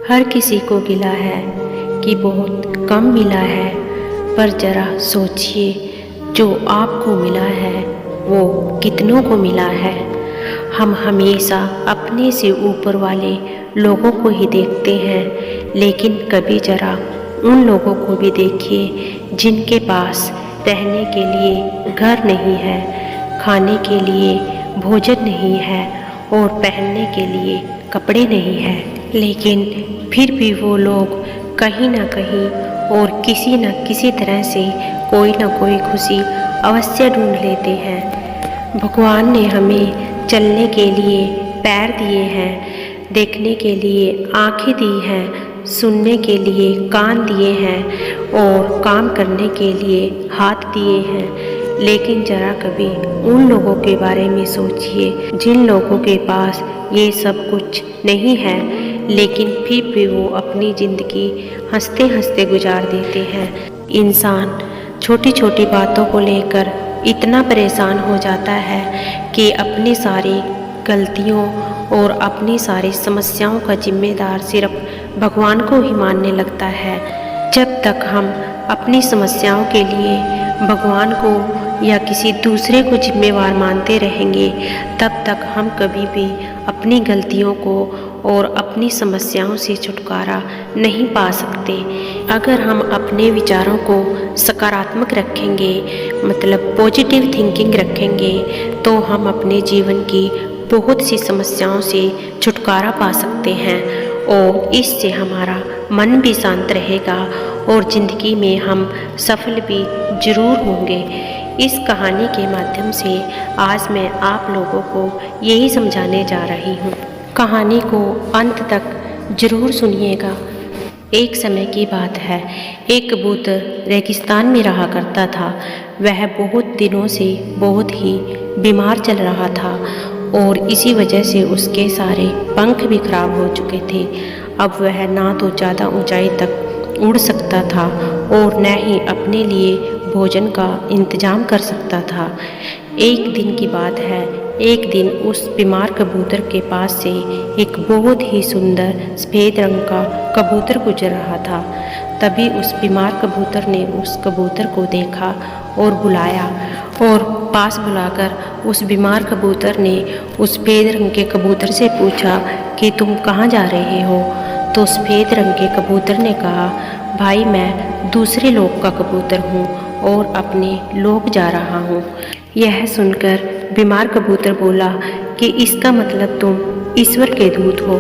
हर किसी को गिला है कि बहुत कम मिला है, पर ज़रा सोचिए जो आपको मिला है वो कितनों को मिला है। हम हमेशा अपने से ऊपर वाले लोगों को ही देखते हैं, लेकिन कभी ज़रा उन लोगों को भी देखिए जिनके पास रहने के लिए घर नहीं है, खाने के लिए भोजन नहीं है और पहनने के लिए कपड़े नहीं है, लेकिन फिर भी वो लोग कहीं ना कहीं और किसी न किसी तरह से कोई ना कोई खुशी अवश्य ढूंढ लेते हैं। भगवान ने हमें चलने के लिए पैर दिए हैं, देखने के लिए आँखें दी हैं, सुनने के लिए कान दिए हैं और काम करने के लिए हाथ दिए हैं, लेकिन ज़रा कभी उन लोगों के बारे में सोचिए जिन लोगों के पास ये सब कुछ नहीं है, लेकिन फिर भी वो अपनी ज़िंदगी हंसते हंसते गुजार देते हैं। इंसान छोटी छोटी बातों को लेकर इतना परेशान हो जाता है कि अपनी सारी गलतियों और अपनी सारी समस्याओं का जिम्मेदार सिर्फ भगवान को ही मानने लगता है। जब तक हम अपनी समस्याओं के लिए भगवान को या किसी दूसरे को जिम्मेवार मानते रहेंगे, तब तक हम कभी भी अपनी गलतियों को और अपनी समस्याओं से छुटकारा नहीं पा सकते। अगर हम अपने विचारों को सकारात्मक रखेंगे, मतलब पॉजिटिव थिंकिंग रखेंगे, तो हम अपने जीवन की बहुत सी समस्याओं से छुटकारा पा सकते हैं और इससे हमारा मन भी शांत रहेगा और ज़िंदगी में हम सफल भी ज़रूर होंगे। इस कहानी के माध्यम से आज मैं आप लोगों को यही समझाने जा रही हूँ। कहानी को अंत तक ज़रूर सुनिएगा। एक समय की बात है, एक कबूतर रेगिस्तान में रहा करता था। वह बहुत दिनों से बहुत ही बीमार चल रहा था और इसी वजह से उसके सारे पंख भी खराब हो चुके थे। अब वह ना तो ज़्यादा ऊंचाई तक उड़ सकता था और न ही अपने लिए भोजन का इंतजाम कर सकता था। एक दिन की बात है, एक दिन उस बीमार कबूतर के पास से एक बहुत ही सुंदर सफ़ेद रंग का कबूतर गुजर रहा था। तभी उस बीमार कबूतर ने उस कबूतर को देखा और बुलाया और पास बुलाकर उस बीमार कबूतर ने उस सफ़ेद रंग के कबूतर से पूछा कि तुम कहाँ जा रहे हो। तो सफ़ेद रंग के कबूतर ने कहा, भाई मैं दूसरे लोक का कबूतर हूँ और अपने लोक जा रहा हूँ। यह सुनकर बीमार कबूतर बोला कि इसका मतलब तुम ईश्वर के दूत हो।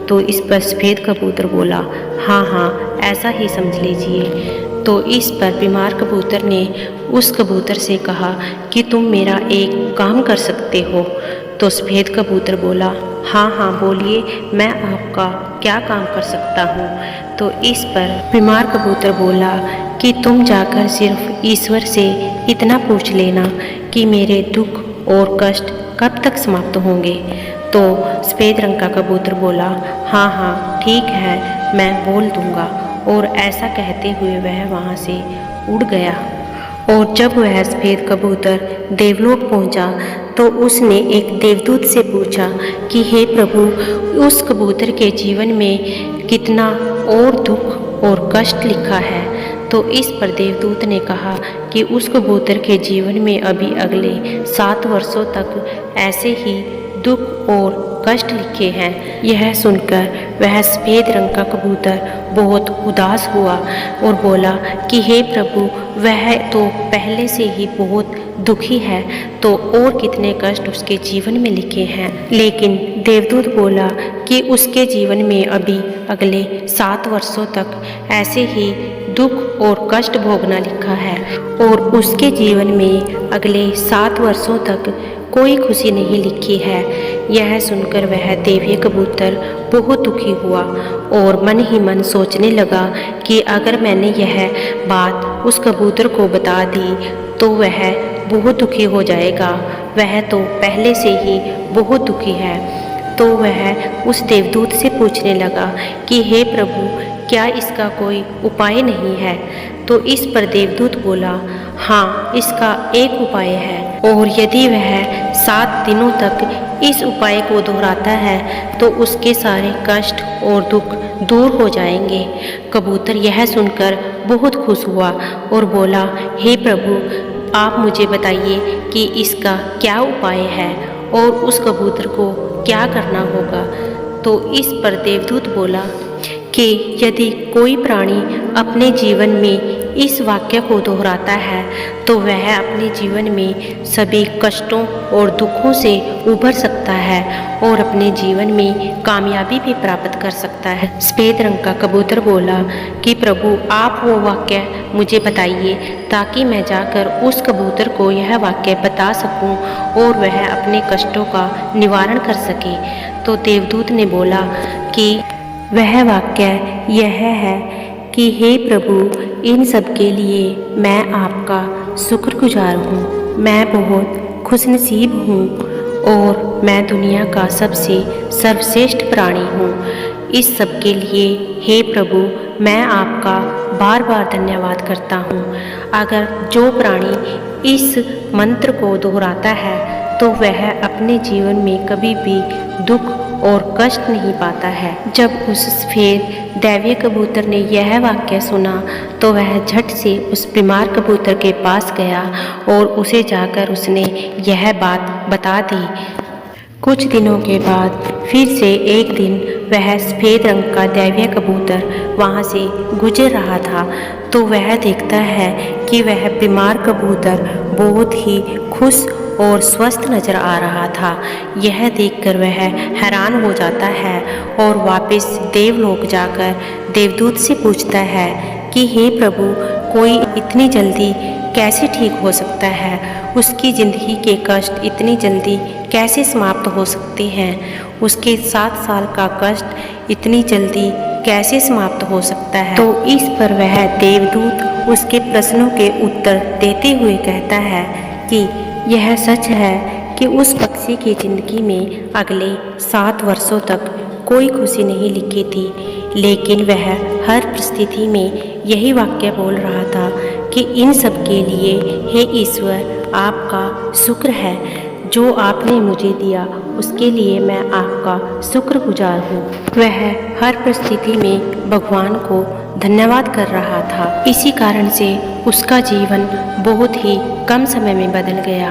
तो इस पर सफ़ेद कबूतर बोला, हाँ हाँ ऐसा ही समझ लीजिए। तो इस पर बीमार कबूतर ने उस कबूतर से कहा कि तुम मेरा एक काम कर सकते हो। तो सफ़ेद कबूतर बोला, हाँ हाँ बोलिए, मैं आपका क्या काम कर सकता हूँ। तो इस पर बीमार कबूतर बोला कि तुम जाकर सिर्फ ईश्वर से इतना पूछ लेना कि मेरे दुख और कष्ट कब तक समाप्त होंगे। तो सफ़ेद रंग का कबूतर बोला, हाँ हाँ ठीक है, मैं बोल दूँगा। और ऐसा कहते हुए वह वहाँ से उड़ गया। और जब वह सफ़ेद कबूतर देवलोक पहुँचा तो उसने एक देवदूत से पूछा कि हे प्रभु, उस कबूतर के जीवन में कितना और दुख और कष्ट लिखा है। तो इस पर देवदूत ने कहा कि उस कबूतर के जीवन में अभी अगले 7 वर्षों तक ऐसे ही दुख और कष्ट लिखे हैं। यह सुनकर वह सफ़ेद रंग का कबूतर बहुत उदास हुआ और बोला कि हे प्रभु, वह तो पहले से ही बहुत दुखी है, तो और कितने कष्ट उसके जीवन में लिखे हैं। लेकिन देवदूत बोला कि उसके जीवन में अभी अगले 7 वर्षों तक ऐसे ही दुख और कष्ट भोगना लिखा है और उसके जीवन में अगले 7 वर्षों तक कोई खुशी नहीं लिखी है। यह सुनकर वह देवीय कबूतर बहुत दुखी हुआ और मन ही मन सोचने लगा कि अगर मैंने यह बात उस कबूतर को बता दी तो वह बहुत दुखी हो जाएगा, वह तो पहले से ही बहुत दुखी है। तो वह उस देवदूत से पूछने लगा कि हे प्रभु, क्या इसका कोई उपाय नहीं है। तो इस पर देवदूत बोला, हाँ इसका एक उपाय है, और यदि वह 7 दिनों तक इस उपाय को दोहराता है तो उसके सारे कष्ट और दुख दूर हो जाएंगे। कबूतर यह सुनकर बहुत खुश हुआ और बोला, हे प्रभु, आप मुझे बताइए कि इसका क्या उपाय है और उस कबूतर को क्या करना होगा। तो इस पर देवदूत बोला कि यदि कोई प्राणी अपने जीवन में इस वाक्य को दोहराता है तो वह अपने जीवन में सभी कष्टों और दुखों से उबर सकता है और अपने जीवन में कामयाबी भी प्राप्त कर सकता है। सफेद रंग का कबूतर बोला कि प्रभु, आप वो वाक्य मुझे बताइए ताकि मैं जाकर उस कबूतर को यह वाक्य बता सकूं और वह अपने कष्टों का निवारण कर सके। तो देवदूत ने बोला कि वह वाक्य यह है कि हे प्रभु, इन सब के लिए मैं आपका शुक्रगुजार हूँ। मैं बहुत खुशनसीब हूँ और मैं दुनिया का सबसे सर्वश्रेष्ठ प्राणी हूँ। इस सब के लिए हे प्रभु, मैं आपका बार बार धन्यवाद करता हूँ। अगर जो प्राणी इस मंत्र को दोहराता है तो वह अपने जीवन में कभी भी दुख और कष्ट नहीं पाता है। जब उस सफेद दैवीय कबूतर ने यह वाक्य सुना तो वह झट से उस बीमार कबूतर के पास गया और उसे जाकर उसने यह बात बता दी। कुछ दिनों के बाद फिर से एक दिन वह सफ़ेद रंग का दैवीय कबूतर वहाँ से गुजर रहा था तो वह देखता है कि वह बीमार कबूतर बहुत ही खुश और स्वस्थ नजर आ रहा था। यह देखकर वह हैरान हो जाता है और वापस देवलोक जाकर देवदूत से पूछता है कि हे प्रभु, कोई इतनी जल्दी कैसे ठीक हो सकता है? उसकी ज़िंदगी के कष्ट इतनी जल्दी कैसे समाप्त हो सकते हैं? उसके 7 साल का कष्ट इतनी जल्दी कैसे समाप्त हो सकता है? तो इस पर वह देवदूत उसके प्रश्नों के उत्तर देते हुए कहता है कि यह सच है कि उस पक्षी की ज़िंदगी में अगले 7 वर्षों तक कोई खुशी नहीं लिखी थी, लेकिन वह हर परिस्थिति में यही वाक्य बोल रहा था कि इन सब के लिए हे ईश्वर, आपका शुक्र है। जो आपने मुझे दिया उसके लिए मैं आपका शुक्रगुजार हूँ। वह हर परिस्थिति में भगवान को धन्यवाद कर रहा था। इसी कारण से उसका जीवन बहुत ही कम समय में बदल गया।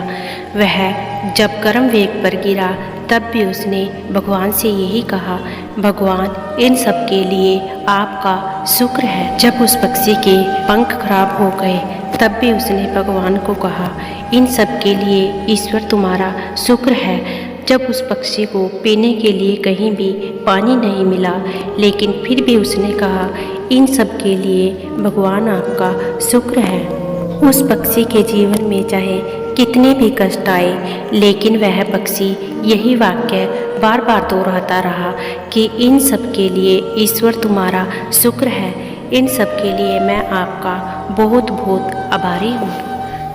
वह जब कर्म वेग पर गिरा तब भी उसने भगवान से यही कहा, भगवान, इन सब के लिए आपका शुक्र है। जब उस पक्षी के पंख खराब हो गए तब भी उसने भगवान को कहा, इन सब के लिए ईश्वर तुम्हारा शुक्र है। जब उस पक्षी को पीने के लिए कहीं भी पानी नहीं मिला लेकिन फिर भी उसने कहा, इन सब के लिए भगवान आपका शुक्र है। उस पक्षी के जीवन में चाहे कितने भी कष्ट आए लेकिन वह पक्षी यही वाक्य बार बार दोहराता रहा कि इन सब के लिए ईश्वर तुम्हारा शुक्र है। इन सब के लिए मैं आपका बहुत बहुत आभारी हूँ।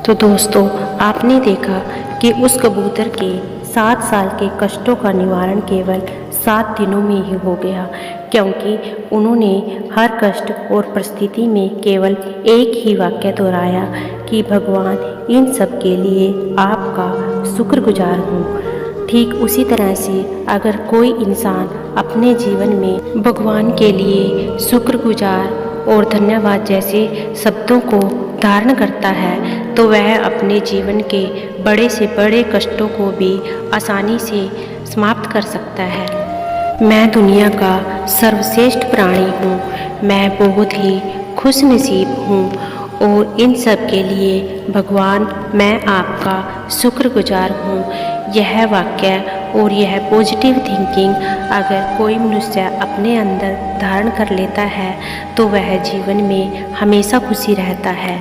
तो दोस्तों, आपने देखा कि उस कबूतर के 7 साल के कष्टों का निवारण केवल 7 दिनों में ही हो गया, क्योंकि उन्होंने हर कष्ट और परिस्थिति में केवल एक ही वाक्य दोहराया कि भगवान, इन सब के लिए आपका शुक्रगुजार हूँ। ठीक उसी तरह से अगर कोई इंसान अपने जीवन में भगवान के लिए शुक्रगुजार और धन्यवाद जैसे शब्दों को धारण करता है तो वह अपने जीवन के बड़े से बड़े कष्टों को भी आसानी से समाप्त कर सकता है। मैं दुनिया का सर्वश्रेष्ठ प्राणी हूँ। मैं बहुत ही खुशनसीब हूँ और इन सब के लिए भगवान, मैं आपका शुक्रगुजार हूँ। यह वाक्य और यह पॉजिटिव थिंकिंग अगर कोई मनुष्य अपने अंदर धारण कर लेता है तो वह जीवन में हमेशा खुशी रहता है।